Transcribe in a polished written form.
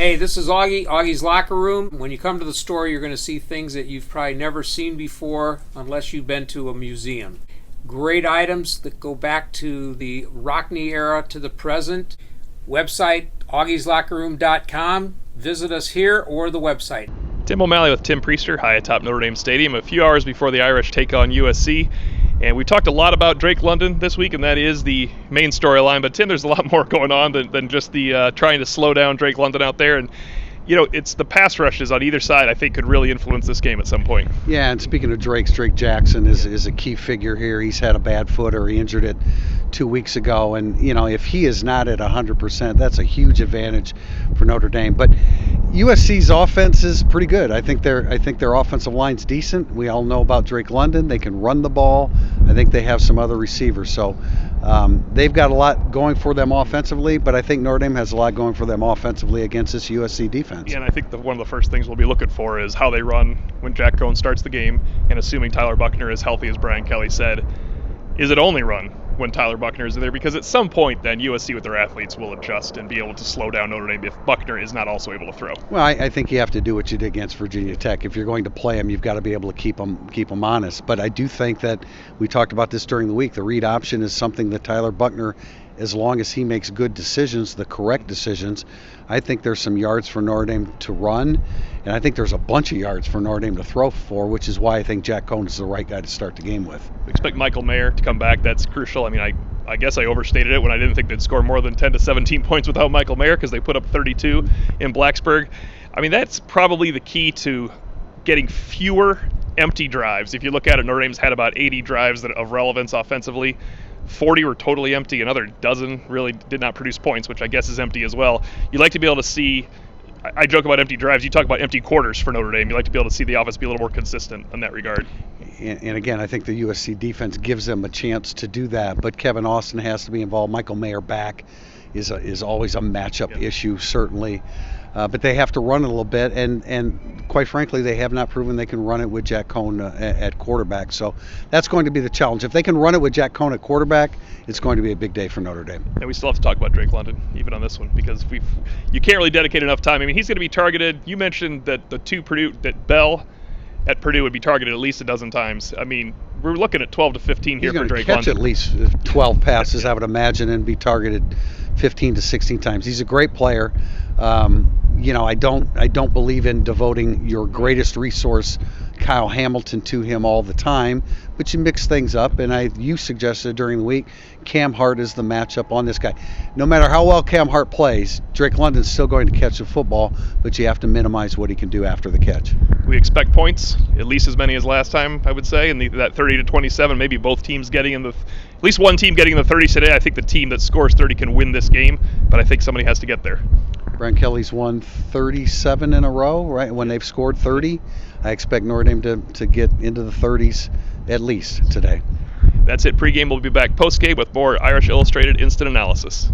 Hey, this is Augie, Augie's Locker Room. When you come to the store, you're going to see things that you've probably never seen before unless you've been to a museum. Great items that go back to the Rockney era to the present. Website, augieslockerroom.com. Visit us here or the website. Tim O'Malley with Tim Priester, high atop Notre Dame Stadium, a few hours before the Irish take on USC. And we talked a lot about Drake London this week, and that is the main storyline. But, Tim, there's a lot more going on than just the trying to slow down Drake London out there. And, you know, it's the pass rushes on either side I think could really influence this game at some point. Yeah, and speaking of Drake Jackson is a key figure here. He's had a bad foot, or he injured it 2 weeks ago. And, you know, if he is not at 100%, that's a huge advantage for Notre Dame. But USC's offense is pretty good. I think their offensive line's decent. We all know about Drake London. They can run the ball. I think they have some other receivers. So they've got a lot going for them offensively, but I think Notre Dame has a lot going for them offensively against this USC defense. Yeah, and I think one of the first things we'll be looking for is how they run when Jack Cohn starts the game, and assuming Tyler Buchner is healthy, as Brian Kelly said, is it only run when Tyler Buchner is there? Because at some point then USC with their athletes will adjust and be able to slow down Notre Dame if Buchner is not also able to throw. Well, I think you have to do what you did against Virginia Tech. If you're going to play them, you've got to be able to keep them honest. But I do think that we talked about this during the week. The read option is something that Tyler Buchner, as long as he makes good decisions, the correct decisions, I think there's some yards for Notre Dame to run, and I think there's a bunch of yards for Notre Dame to throw for, which is why I think Jack Cohn is the right guy to start the game with. We expect Michael Mayer to come back. That's crucial. I mean, I guess I overstated it when I didn't think they'd score more than 10 to 17 points without Michael Mayer, because they put up 32 in Blacksburg. I mean, that's probably the key to getting fewer empty drives. If you look at it, Notre Dame's had about 80 drives of relevance offensively. 40 were totally empty. Another dozen really did not produce points, which I guess is empty as well. You like to be able to see, I joke about empty drives, you talk about empty quarters for Notre Dame. You like to be able to see the offense be a little more consistent in that regard. And again, I think the USC defense gives them a chance to do that, but Kevin Austin has to be involved. Michael Mayer back is always a matchup issue, certainly. But they have to run it a little bit, and quite frankly, they have not proven they can run it with Jack Cohn at quarterback. So that's going to be the challenge. If they can run it with Jack Cohn at quarterback, it's going to be a big day for Notre Dame. And we still have to talk about Drake London, even on this one, because you can't really dedicate enough time. I mean, he's going to be targeted. You mentioned that that Bell at Purdue would be targeted at least a dozen times. I mean, we're looking at 12 to 15 here for Drake London. He's going to catch at least 12 passes, I would imagine, and be targeted 15 to 16 times. He's a great player. You know, I don't believe in devoting your greatest resource, Kyle Hamilton, to him all the time, but you mix things up, and you suggested during the week Cam Hart is the matchup on this guy. No matter how well Cam Hart plays, Drake London's still going to catch the football, but you have to minimize what he can do after the catch. We expect points, at least as many as last time, I would say, and that 30 to 27, maybe both teams getting at least one team getting in the 30s today. I think the team that scores 30 can win this game, but I think somebody has to get there. Brian Kelly's won 37 in a row, right? When they've scored 30, I expect Notre Dame to get into the 30s at least today. That's it. Pre-game, we'll be back post-game with more Irish Illustrated instant analysis.